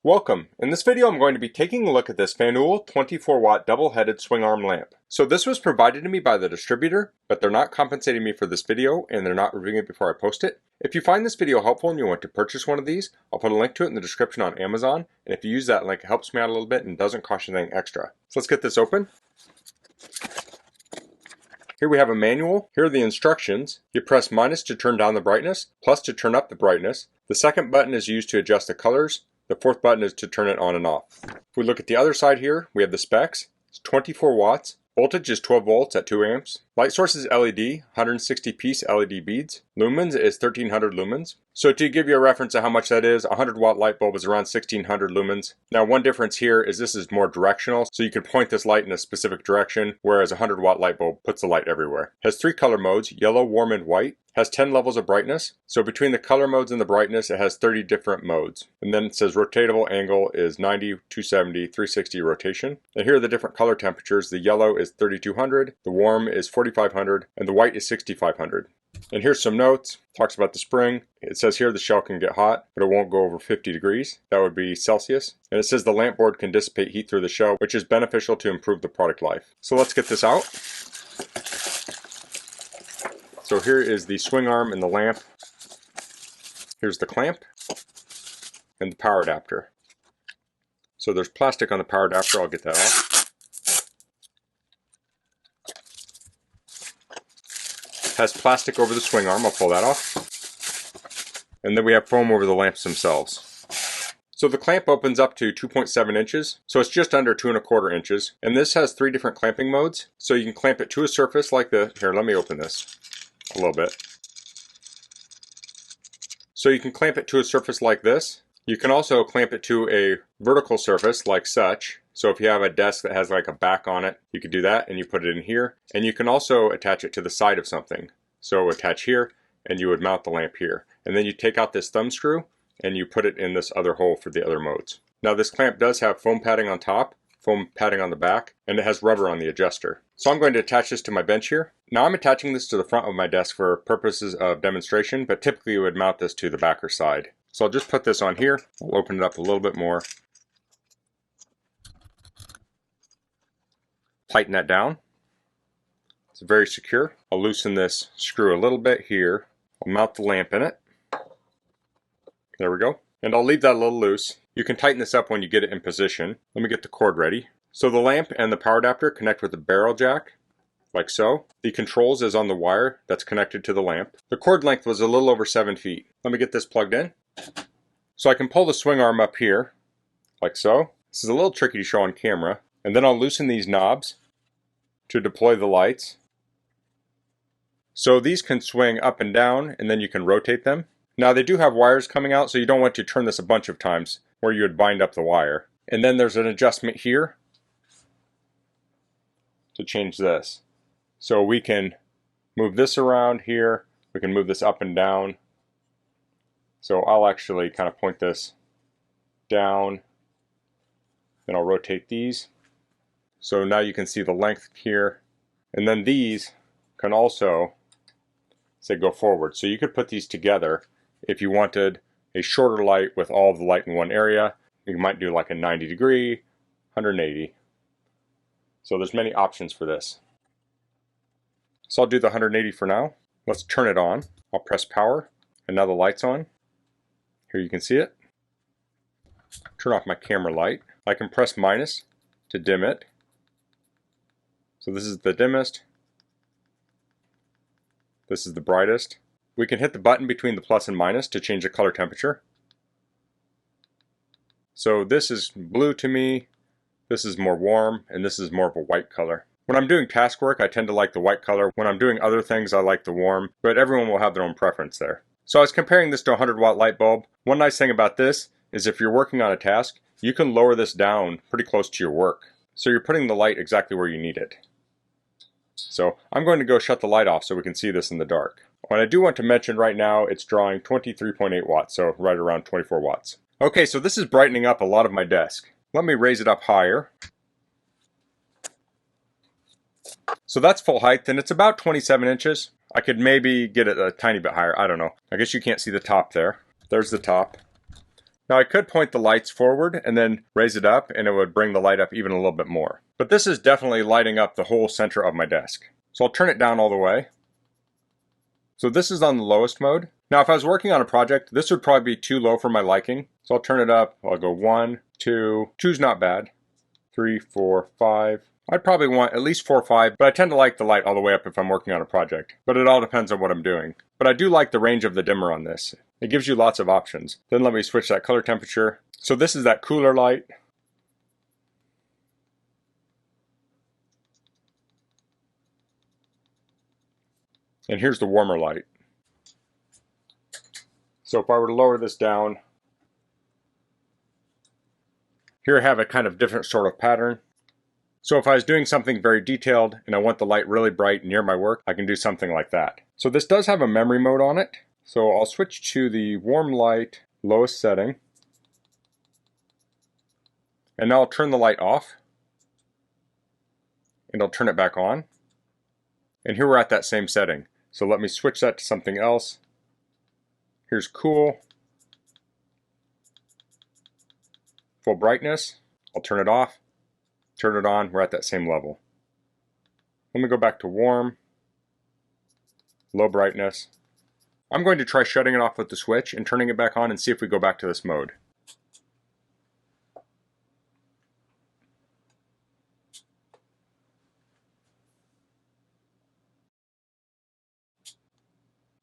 Welcome. In this video I'm going to be taking a look at this Fanool 24W double-headed swing arm lamp. So this was provided to me by the distributor, but they're not compensating me for this video and they're not reviewing it before I post it. If you find this video helpful and you want to purchase one of these, I'll put a link to it in the description on Amazon, and if you use that link it helps me out a little bit and doesn't cost you anything extra. So let's get this open. Here we have a manual. Here are the instructions. You press minus to turn down the brightness, plus to turn up the brightness. The second button is used to adjust the colors. The fourth button is to turn it on and off. If we look at the other side here, we have the specs. It's 24 watts. Voltage is 12 volts at 2 amps. Light source is LED, 160 piece LED beads. Lumens is 1300 lumens. So to give you a reference of how much that is, a 100-watt light bulb is around 1600 lumens. Now one difference here is this is more directional, so you can point this light in a specific direction, whereas a 100-watt light bulb puts the light everywhere. Has 3 color modes, yellow, warm, and white. Has 10 levels of brightness. So between the color modes and the brightness, it has 30 different modes. And then it says rotatable angle is 90, 270, 360 rotation. And here are the different color temperatures. The yellow is 3200, the warm is 4500, and the white is 6500. And here's some notes. Talks about the spring. It says here the shell can get hot, but it won't go over 50 degrees. That would be Celsius. And it says the lamp board can dissipate heat through the shell, which is beneficial to improve the product life. So let's get this out. So here is the swing arm and the lamp. Here's the clamp and the power adapter. So there's plastic on the power adapter. I'll get that off. Has plastic over the swing arm. I'll pull that off. And then we have foam over the lamps themselves. So the clamp opens up to 2.7 inches. So it's just under 2¼ inches. And this has 3 different clamping modes. So you can clamp it to a surface like the, here, let me open this a little bit. So you can clamp it to a surface like this. You can also clamp it to a vertical surface like such. So if you have a desk that has like a back on it, you could do that and you put it in here. And you can also attach it to the side of something. So attach here and you would mount the lamp here. And then you take out this thumb screw and you put it in this other hole for the other modes. Now this clamp does have foam padding on top, foam padding on the back, and it has rubber on the adjuster. So I'm going to attach this to my bench here. Now I'm attaching this to the front of my desk for purposes of demonstration, but typically you would mount this to the back or side. So I'll just put this on here. I'll open it up a little bit more. Tighten that down. It's very secure. I'll loosen this screw a little bit here. I'll mount the lamp in it. There we go. And I'll leave that a little loose. You can tighten this up when you get it in position. Let me get the cord ready. So the lamp and the power adapter connect with the barrel jack, like so. The controls is on the wire that's connected to the lamp. The cord length was a little over 7 feet. Let me get this plugged in. So I can pull the swing arm up here, like so. This is a little tricky to show on camera. And then I'll loosen these knobs to deploy the lights. So these can swing up and down, and then you can rotate them. Now they do have wires coming out, so you don't want to turn this a bunch of times where you would bind up the wire. And then there's an adjustment here to change this. So we can move this around here, we can move this up and down. So I'll actually kind of point this down, then I'll rotate these. So now you can see the length here. And then these can also say go forward. So you could put these together if you wanted a shorter light with all of the light in one area. You might do like a 90 degree, 180. So there's many options for this. So I'll do the 180 for now. Let's turn it on. I'll press power and now the light's on. Here you can see it. Turn off my camera light. I can press minus to dim it. So this is the dimmest. This is the brightest. We can hit the button between the plus and minus to change the color temperature. So this is blue to me, this is more warm, and this is more of a white color. When I'm doing task work, I tend to like the white color. When I'm doing other things, I like the warm, but everyone will have their own preference there. So I was comparing this to a 100-watt light bulb. One nice thing about this is if you're working on a task, you can lower this down pretty close to your work. So you're putting the light exactly where you need it. So I'm going to go shut the light off so we can see this in the dark. And I do want to mention right now it's drawing 23.8 watts, so right around 24 watts. Okay, so this is brightening up a lot of my desk. Let me raise it up higher. So that's full height, and it's about 27 inches. I could maybe get it a tiny bit higher, I don't know. I guess you can't see the top there. There's the top. Now I could point the lights forward and then raise it up and it would bring the light up even a little bit more. But this is definitely lighting up the whole center of my desk. So I'll turn it down all the way. So this is on the lowest mode. Now if I was working on a project, this would probably be too low for my liking. So I'll turn it up. I'll go 1, 2, 2's not bad. 3, 4, 5. I'd probably want at least 4 or 5, but I tend to like the light all the way up if I'm working on a project. But it all depends on what I'm doing. But I do like the range of the dimmer on this. It gives you lots of options. Then let me switch that color temperature. So this is that cooler light. And here's the warmer light. So if I were to lower this down, here I have a kind of different sort of pattern. So if I was doing something very detailed and I want the light really bright near my work, I can do something like that. So this does have a memory mode on it. So I'll switch to the warm light, lowest setting. And now I'll turn the light off. And I'll turn it back on. And here we're at that same setting. So let me switch that to something else. Here's cool. Full brightness. I'll turn it off. Turn it on, we're at that same level. Let me go back to warm, low brightness. I'm going to try shutting it off with the switch and turning it back on and see if we go back to this mode.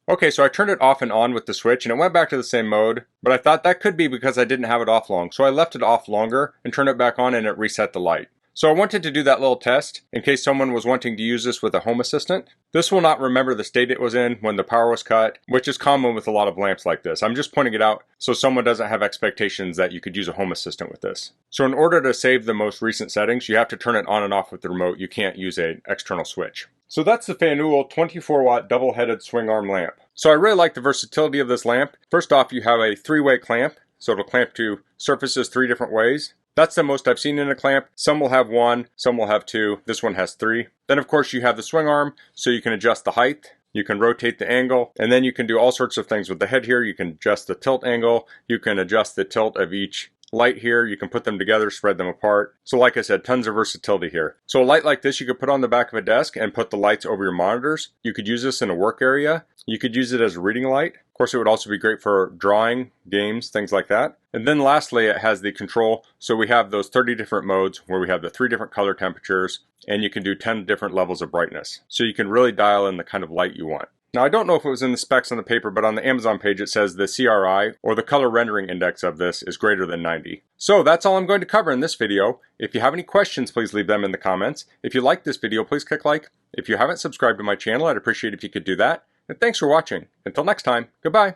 Okay, so I turned it off and on with the switch and it went back to the same mode, but I thought that could be because I didn't have it off long. So I left it off longer and turned it back on and it reset the light. So I wanted to do that little test in case someone was wanting to use this with a home assistant. This will not remember the state it was in when the power was cut, which is common with a lot of lamps like this. I'm just pointing it out so someone doesn't have expectations that you could use a home assistant with this. So in order to save the most recent settings, you have to turn it on and off with the remote. You can't use an external switch. So that's the Fanool 24W double-headed swing arm lamp. So I really like the versatility of this lamp. First off, you have a 3-way clamp, so it'll clamp to surfaces 3 different ways. That's the most I've seen in a clamp. Some will have 1, some will have 2. This one has 3. Then of course you have the swing arm, so you can adjust the height. You can rotate the angle, and then you can do all sorts of things with the head here. You can adjust the tilt angle. You can adjust the tilt of each light here. You can put them together, spread them apart. So like I said, tons of versatility here. So a light like this you could put on the back of a desk and put the lights over your monitors. You could use this in a work area. You could use it as a reading light. Of course, it would also be great for drawing, games, things like that. And then lastly, it has the control. So we have those 30 different modes where we have the 3 different color temperatures, and you can do 10 different levels of brightness. So you can really dial in the kind of light you want. Now, I don't know if it was in the specs on the paper, but on the Amazon page it says the CRI, or the color rendering index of this, is greater than 90. So that's all I'm going to cover in this video. If you have any questions, please leave them in the comments. If you like this video, please click like. If you haven't subscribed to my channel, I'd appreciate if you could do that. And thanks for watching. Until next time, goodbye.